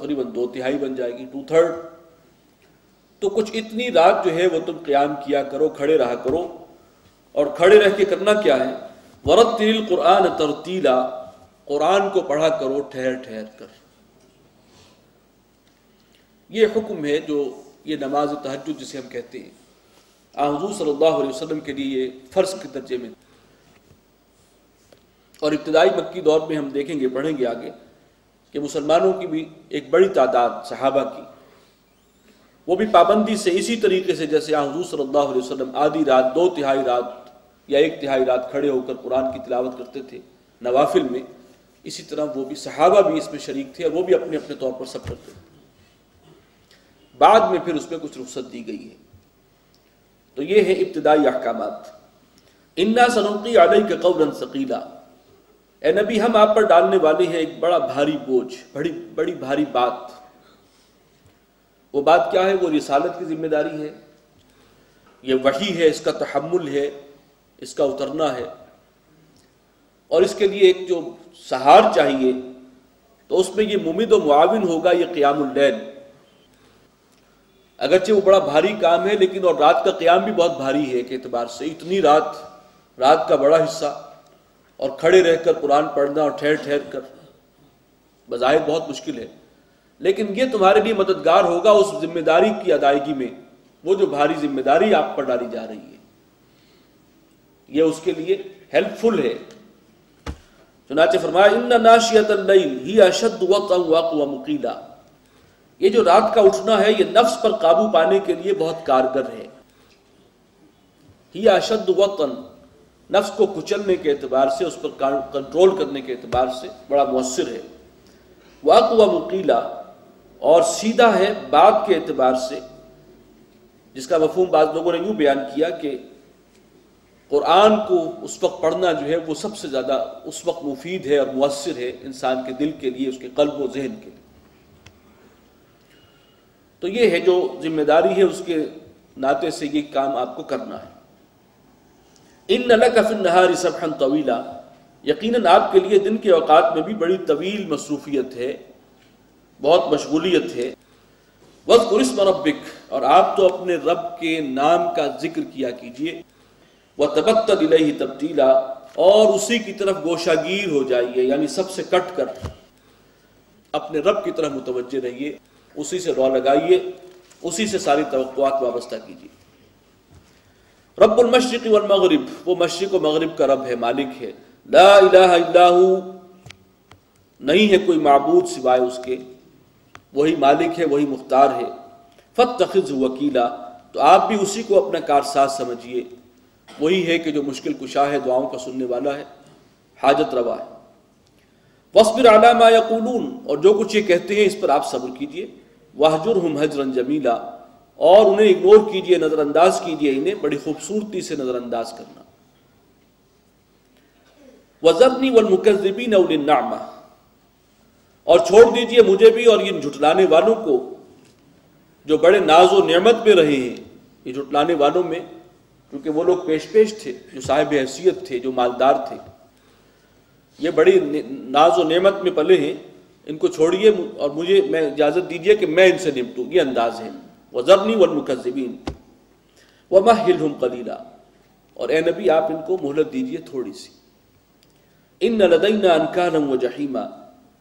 تقریباً 2/3 بن جائے گی، 2/3۔ تو کچھ اتنی رات جو ہے وہ تم قیام کیا کرو، کھڑے رہا کرو، اور کھڑے رہ کے کرنا کیا ہے؟ وَرَتِّلِ الْقُرْآنَ تَرْتِيلًا، قرآن کو پڑھا کرو ٹھہر ٹھہر کر۔ یہ حکم ہے جو یہ نماز تہجد جسے ہم کہتے ہیں، حضور صلی اللہ علیہ وسلم کے لیے یہ فرض کے درجے میں، اور ابتدائی مکی دور میں ہم دیکھیں گے، پڑھیں گے آگے کہ مسلمانوں کی بھی ایک بڑی تعداد صحابہ کی، وہ بھی پابندی سے اسی طریقے سے جیسے حضور صلی اللہ علیہ وسلم آدھی رات، 2/3 رات یا 1/3 رات کھڑے ہو کر قرآن کی تلاوت کرتے تھے نوافل میں، اسی طرح وہ بھی صحابہ بھی اس میں شریک تھے، اور وہ بھی اپنے اپنے طور پر سب کرتے تھے۔ بعد میں پھر اس میں کچھ رخصت دی گئی ہے۔ تو یہ ہے ابتدائی احکامات۔ اِنَّا سَنُلْقِي عَلَيْكَ قَوْلًا ثَقِيلًا، اے نبی ہم آپ پر ڈالنے والے ہیں ایک بڑا بھاری بوجھ، بڑی بھاری بات۔ وہ بات کیا ہے؟ وہ رسالت کی ذمہ داری ہے، یہ وحی ہے، اس کا تحمل ہے، اس کا اترنا ہے، اور اس کے لیے ایک جو سہار چاہیے، تو اس میں یہ ممد و معاون ہوگا یہ قیام اللیل۔ اگرچہ وہ بڑا بھاری کام ہے، لیکن اور رات کا قیام بھی بہت بھاری ہے ایک اعتبار سے، اتنی رات کا بڑا حصہ، اور کھڑے رہ کر قرآن پڑھنا اور ٹھہر ٹھہر کر بظاہر بہت مشکل ہے، لیکن یہ تمہارے لیے مددگار ہوگا اس ذمہ داری کی ادائیگی میں، وہ جو بھاری ذمہ داری آپ پر ڈالی جا رہی ہے، یہ اس کے لیے ہیلپ فل ہے۔ چنانچہ فرمایا ان ناشیۃ اللیل ہی اشد وطئا واقوم قیلا، یہ جو رات کا اٹھنا ہے یہ نفس پر قابو پانے کے لیے بہت کارگر ہے۔ ہی اشد وطئا، نفس کو کچلنے کے اعتبار سے، اس پر کنٹرول کرنے کے اعتبار سے بڑا مؤثر ہے۔ واقوم قیلا، اور سیدھا ہے بات کے اعتبار سے، جس کا مفہوم بعض لوگوں نے یوں بیان کیا کہ قرآن کو اس وقت پڑھنا جو ہے وہ سب سے زیادہ اس وقت مفید ہے اور مؤثر ہے انسان کے دل کے لیے، اس کے قلب و ذہن کے لیے۔ تو یہ ہے جو ذمہ داری ہے، اس کے ناطے سے یہ کام آپ کو کرنا ہے۔ ان لک فی النہار سبحا طویلا، یقیناً آپ کے لیے دن کے اوقات میں بھی بڑی طویل مصروفیت ہے، بہت مشغولیت ہے۔ واذکر اسم ربک، اور آپ تو اپنے رب کے نام کا ذکر کیا کیجئے۔ وتبتل الیہ تبتیلا، اور اسی کی طرف گوشہ گیر ہو جائیے، یعنی سب سے کٹ کر اپنے رب کی طرف متوجہ رہیے، اسی سے رو لگائیے، اسی سے ساری توقعات وابستہ کیجیے۔ رب المشرق والمغرب، وہ مشرق و مغرب کا رب ہے، مالک ہے۔ لا الہ الا ہو، نہیں ہے کوئی معبود سوائے اس کے، وہی مالک ہے، وہی مختار ہے۔ فاتخذہ وکیلا، تو آپ بھی اسی کو اپنا کارساز سمجھیے، وہی ہے کہ جو مشکل کشا ہے، دعاؤں کا سننے والا ہے، حاجت روا ہے۔ واصبر علی ما یقولون، اور جو کچھ یہ کہتے ہیں اس پر آپ صبر کیجئے۔ واہجرہم ہجرا جمیلا، اور انہیں اگنور کیجئے، نظر انداز کیجئے، انہیں بڑی خوبصورتی سے نظر انداز کرنا۔ وذرنی والمکذبین اولی النعمہ، اور چھوڑ دیجئے مجھے بھی اور ان جھٹلانے والوں کو جو بڑے ناز و نعمت میں رہے ہیں۔ یہ جھٹلانے والوں میں کیونکہ وہ لوگ پیش تھے، جو صاحب حیثیت تھے، جو مالدار تھے، یہ بڑی ناز و نعمت میں پلے ہیں، ان کو چھوڑیے اور مجھے میں اجازت دیجئے کہ میں ان سے نمٹوں، یہ انداز ہے۔ وذرنی والمکذبین ومہلہم قلیلا، اور اے نبی آپ ان کو مہلت دیجئے تھوڑی سی۔ ان لدینا انکالا وجحیما،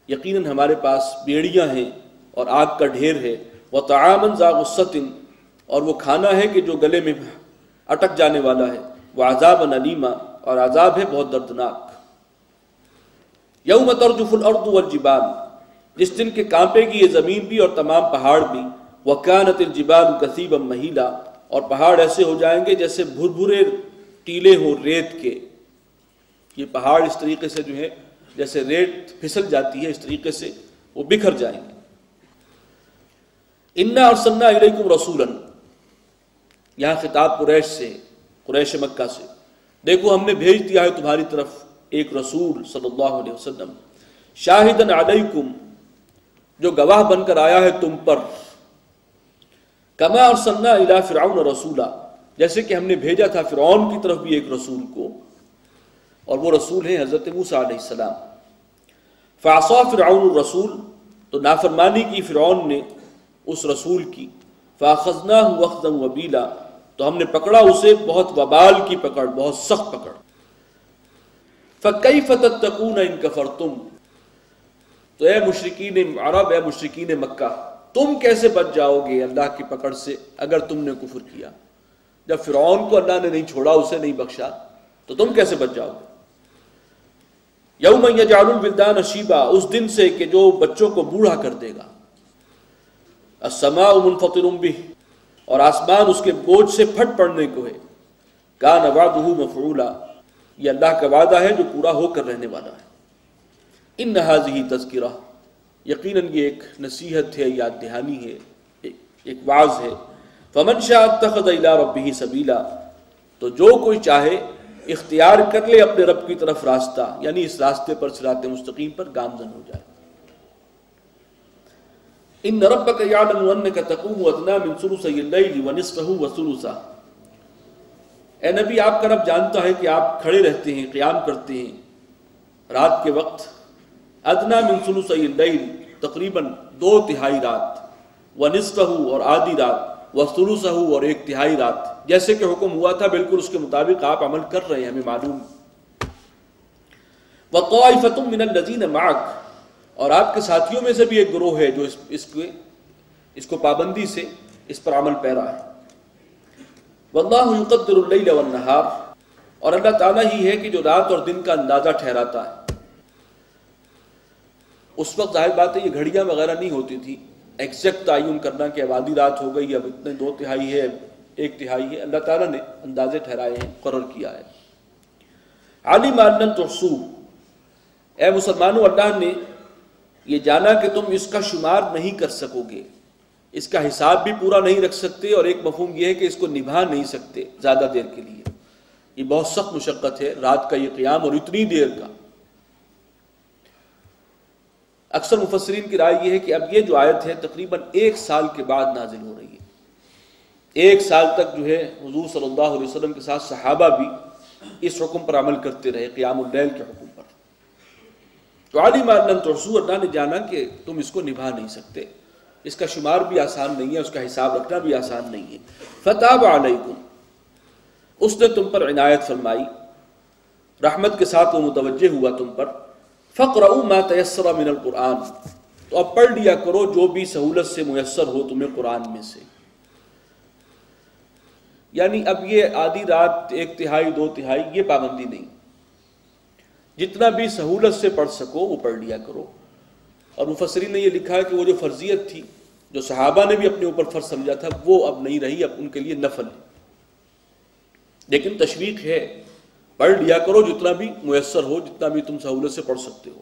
یقیناً ہمارے پاس بیڑیاں ہیں اور آگ کا ڈھیر ہے۔ وطعاما ذا غصۃ، اور وہ کھانا ہے کہ جو گلے میں اٹک جانے والا ہے۔ وعذابا الیما، اور عذاب ہے بہت دردناک۔ یوم ترجف الارض والجبال، جس دن کے کانپے گی یہ زمین بھی اور تمام پہاڑ بھی۔ وکانت الجبال کثیبا مہیلا، اور پہاڑ ایسے ہو جائیں گے جیسے بھربھرے ٹیلے ہوں ریت کے۔ یہ پہاڑ اس طریقے سے جو ہے جیسے ریت پھسل جاتی ہے، اس طریقے سے وہ بکھر جائیں گے۔ انا ارسلنا الیکم رسولا، یہاں خطاب قریش سے، قریش مکہ سے، دیکھو ہم نے بھیج دیا ہے تمہاری طرف ایک رسول صلی اللہ علیہ وسلم، شاہدن علیکم، جو گواہ بن کر آیا ہے تم پر، کما ارسلنا الی فرعون رسولا، جیسے کہ ہم نے بھیجا تھا فرعون کی طرف بھی ایک رسول کو، اور وہ رسول ہیں حضرت موسیٰ علیہ السلام۔ فعصا فرعون الرسول، تو نافرمانی کی فرعون نے اس رسول کی، فَأَخَذْنَاهُ أَخْذًا وَبِيلًا، تو ہم نے پکڑا اسے بہت وبال کی پکڑ، بہت سخت پکڑ۔ فَكَيْفَ تَتَّقُونَ إِن كَفَرْتُمْ، تو اے مشرکین عرب، اے مشرکین مکہ، تم کیسے بچ جاؤ گے اللہ کی پکڑ سے اگر تم نے کفر کیا؟ جب فرعون کو اللہ نے نہیں چھوڑا، اسے نہیں بخشا، تو تم کیسے بچ جاؤ گے؟ یوم یجعل الولدان شیبا، اس دن سے کہ جو بچوں کو بوڑھا کر دے گا۔ السماء منفطر بہ، اور آسمان اس کے بوجھ سے پھٹ پڑنے کو ہے۔ کان وعدہ مفعولا، یہ اللہ کا وعدہ ہے جو پورا ہو کر رہنے والا ہے۔ ان ھذہ تذکرہ، یقیناً یہ ایک نصیحت ہے، یاد دہانی ہے، ایک وعظ ہے۔ فمن شاء اتخذ الی ربہ سبیلا، تو جو کوئی چاہے اختیار کر لے اپنے رب کی طرف راستہ، یعنی اس راستے پر، صراط مستقیم پر گامزن ہو جائے۔ ان ربک یعلم انک تقوم ادنی من ثلثی اللیل ونصفہ وثلثہ، اے نبی آپ کا رب جانتا ہے کہ آپ کھڑے رہتے ہیں، قیام کرتے ہیں رات کے وقت، ادنی من ثلثی اللیل، تقریباً 2/3 رات، ونصفہ اور آدھی رات، وثلثہ اور 1/3 رات، جیسے کہ حکم ہوا تھا بالکل اس کے مطابق آپ عمل کر رہے ہیں، ہمیں معلوم۔ وطائفۃ من الذین معک، اور آپ کے ساتھیوں میں سے بھی ایک گروہ ہے جو اس کو پابندی سے اس پر عمل پیرا ہے۔ واللہ یقدر اللیل والنہار، اور اللہ تعالیٰ ہی ہے کہ جو رات اور دن کا اندازہ ٹھہراتا ہے۔ اس وقت ظاہر بات ہے یہ گھڑیاں وغیرہ نہیں ہوتی تھی، ایگزیکٹ تعین کرنا کہ اب آدھی رات ہو گئی، اب اتنے 2/3 ہے، 1/3 ہے، اللہ تعالیٰ نے اندازے ٹھہرائے ہیں، مقرر کیا ہے۔ علم ان لن تحصوہ، اے مسلمانوں اللہ نے یہ جانا کہ تم اس کا شمار نہیں کر سکو گے، اس کا حساب بھی پورا نہیں رکھ سکتے، اور ایک مفہوم یہ ہے کہ اس کو نبھا نہیں سکتے زیادہ دیر کے لیے۔ یہ بہت سخت مشقت ہے رات کا یہ قیام، اور اتنی دیر کا۔ اکثر مفسرین کی رائے یہ ہے کہ اب یہ جو آیت ہے تقریباً 1 سال کے بعد نازل ہو رہی ہے۔ 1 سال تک جو ہے حضور صلی اللہ علیہ وسلم کے ساتھ صحابہ بھی اس حکم پر عمل کرتے رہے، قیام اللیل کے حکم پر۔ تو علم ان لن تحصوہ، اللہ نے جانا کہ تم اس کو نبھا نہیں سکتے، اس کا شمار بھی آسان نہیں ہے، اس کا حساب رکھنا بھی آسان نہیں ہے۔ فتاب علیکم، اس نے تم پر عنایت فرمائی، رحمت کے ساتھ وہ متوجہ ہوا تم پر۔ فقرؤوا ما تیسر من القرآن، تو اب پڑھ لیا کرو جو بھی سہولت سے میسر ہو تمہیں قرآن میں سے۔ یعنی اب یہ آدھی رات، 1/3 2/3 یہ پابندی نہیں، جتنا بھی سہولت سے پڑھ سکو وہ پڑھ لیا کرو۔ اور مفسرین نے یہ لکھا ہے کہ وہ جو فرضیت تھی جو صحابہ نے بھی اپنے اوپر فرض سمجھا تھا وہ اب نہیں رہی، اب ان کے لیے نفل ہے، لیکن تشویق ہے، پڑھ لیا کرو جتنا بھی میسر ہو، جتنا بھی تم سہولت سے پڑھ سکتے ہو۔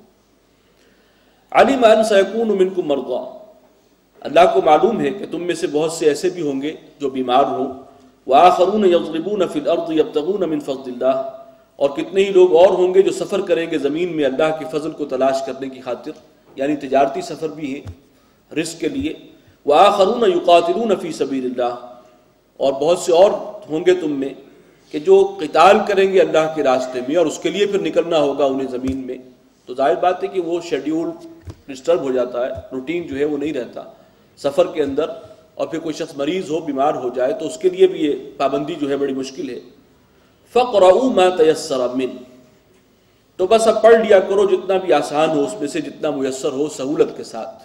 علم ان سیکون منکم مرضی، اللہ کو معلوم ہے کہ تم میں سے بہت سے ایسے بھی ہوں گے جو بیمار ہوں۔ وآخرون یضربون فی الارض یبتغون من فضل اللہ، اور کتنے ہی لوگ اور ہوں گے جو سفر کریں گے زمین میں اللہ کے فضل کو تلاش کرنے کی خاطر، یعنی تجارتی سفر بھی ہے رزق کے لیے۔ وآخرون یقاتلون فی سبیل اللہ، اور بہت سے اور ہوں گے تم میں کہ جو قتال کریں گے اللہ کے راستے میں، اور اس کے لیے پھر نکلنا ہوگا انہیں زمین میں۔ تو ظاہر بات ہے کہ وہ شیڈیول ڈسٹرب ہو جاتا ہے، روٹین جو ہے وہ نہیں رہتا سفر کے اندر، اور پھر کوئی شخص مریض ہو، بیمار ہو جائے تو اس کے لیے بھی یہ پابندی جو ہے بڑی مشکل ہے۔ فقرؤوا ما تیسر من، تو بس اب پڑھ لیا کرو جتنا بھی آسان ہو، اس میں سے جتنا میسر ہو سہولت کے ساتھ۔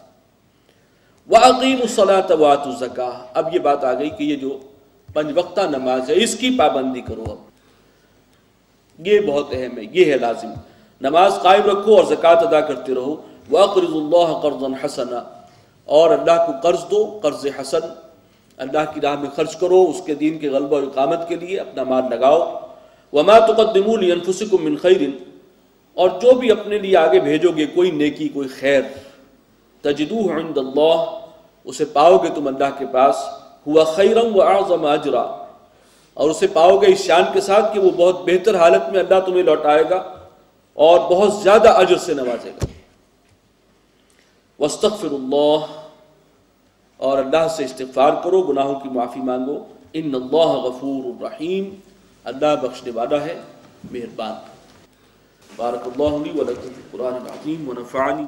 وَأَقِيمُوا الصَّلَاةَ وَآتُوا الزَّكَاةَ، اب یہ بات آ گئی کہ یہ جو 5 وقتہ نماز ہے اس کی پابندی کرو، اب یہ بہت اہم ہے، یہ ہے لازم، نماز قائم رکھو اور زکوٰۃ ادا کرتے رہو۔ وَأَقْرِضُوا اللَّهَ قَرْضًا حَسَنًا، اور اللہ کو قرض دو، قرض حسن، اللہ کی راہ میں خرچ کرو، اس کے دین کے غلبہ و اقامت کے لیے اپنا مال لگاؤ۔ وَمَا تُقَدِّمُوا لِأَنفُسِكُم مِّن خَيْرٍ، اور جو بھی اپنے لیے آگے بھیجو گے کوئی نیکی، کوئی خیر، تجدوہ عند اللہ، اسے پاؤ گے تم اللہ کے پاس، ہوا خیرا وَأَعْظَمَ أَجْرًا، اور اسے پاؤ گے اس شان کے ساتھ کہ وہ بہت بہتر حالت میں اللہ تمہیں لوٹائے گا اور بہت زیادہ اجر سے نوازے گا۔ وَاسْتَغْفِرُوا اللَّهَ، اور اللہ سے استغفار کرو، گناہوں کی معافی مانگو۔ ان اللہ غفور الرحیم، اللہ بخشنے والا ہے، مہربان۔ بارک اللہ لی و لکم فی القرآن العظیم ونفعنی